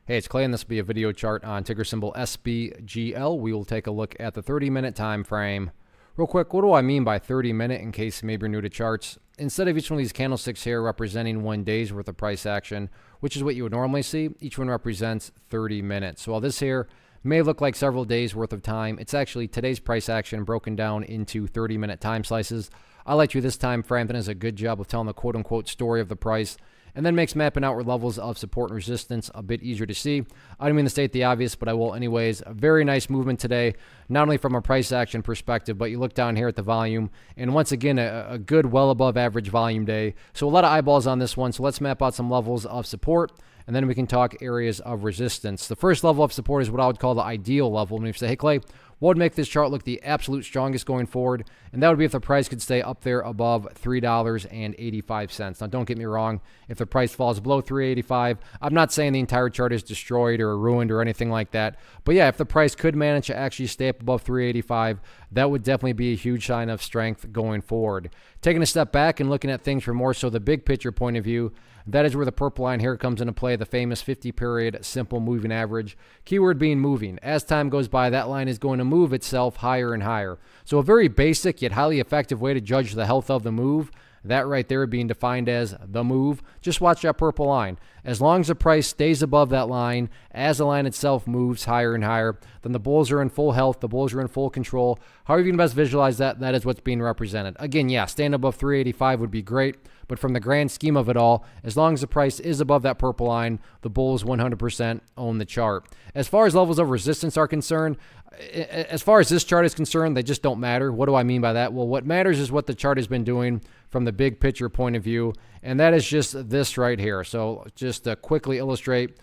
Hey, it's Clay, and this will be a video chart on ticker symbol SBGL. We will take a look at the 30-minute time frame. Real quick, what do I mean by 30-minute in case maybe you're new to charts? Instead of each one of these candlesticks here representing 1 day's worth of price action, which is what you would normally see, each one represents 30 minutes. So while this here may look like several days worth of time, it's actually today's price action broken down into 30-minute time slices. I like you this time frame that does a good job of telling the quote-unquote story of the price, and then makes mapping out levels of support and resistance a bit easier to see. I don't mean to state the obvious, but I will anyways. A very nice movement today, not only from a price action perspective, but you look down here at the volume, and once again, a good well above average volume day. So a lot of eyeballs on this one, so let's map out some levels of support, and then we can talk areas of resistance. The first level of support is what I would call the ideal level. When you say, hey, Clay, what would make this chart look the absolute strongest going forward? And that would be if the price could stay up there above $3.85. Now, don't get me wrong. If the price falls below $3.85, I'm not saying the entire chart is destroyed or ruined or anything like that. But yeah, if the price could manage to actually stay up above $3.85, that would definitely be a huge sign of strength going forward. Taking a step back and looking at things from more so the big picture point of view, that is where the purple line here comes into play, the famous 50-period simple moving average. Keyword being moving. As time goes by, that line is going to move itself higher and higher. So a very basic yet highly effective way to judge the health of the move, that right there being defined as the move. Just watch that purple line. As long as the price stays above that line, as the line itself moves higher and higher, then the bulls are in full health, the bulls are in full control. However you can best visualize that, that is what's being represented. Again, yeah, staying above 385 would be great, but from the grand scheme of it all, as long as the price is above that purple line, the bulls 100% own the chart. As far as levels of resistance are concerned, as far as this chart is concerned, they just don't matter. What do I mean by that? Well, what matters is what the chart has been doing from the big picture point of view, and that is just this right here. So just to quickly illustrate,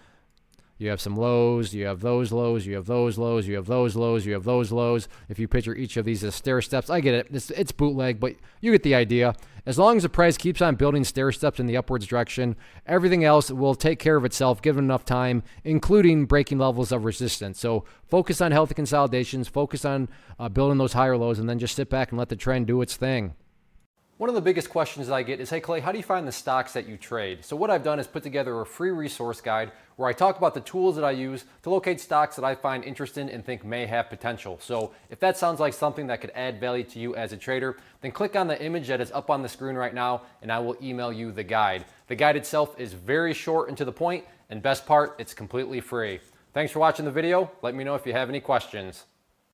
you have some lows, you have those lows, you have those lows, you have those lows, you have those lows. If you picture each of these as stair steps, I get it. It's bootleg, but you get the idea. As long as the price keeps on building stair steps in the upwards direction, everything else will take care of itself given enough time, including breaking levels of resistance. So focus on healthy consolidations, focus on building those higher lows, and then just sit back and let the trend do its thing. One of the biggest questions that I get is, hey Clay, how do you find the stocks that you trade? So what I've done is put together a free resource guide where I talk about the tools that I use to locate stocks that I find interesting and think may have potential. So if that sounds like something that could add value to you as a trader, then click on the image that is up on the screen right now and I will email you the guide. The guide itself is very short and to the point, and best part, it's completely free. Thanks for watching the video. Let me know if you have any questions.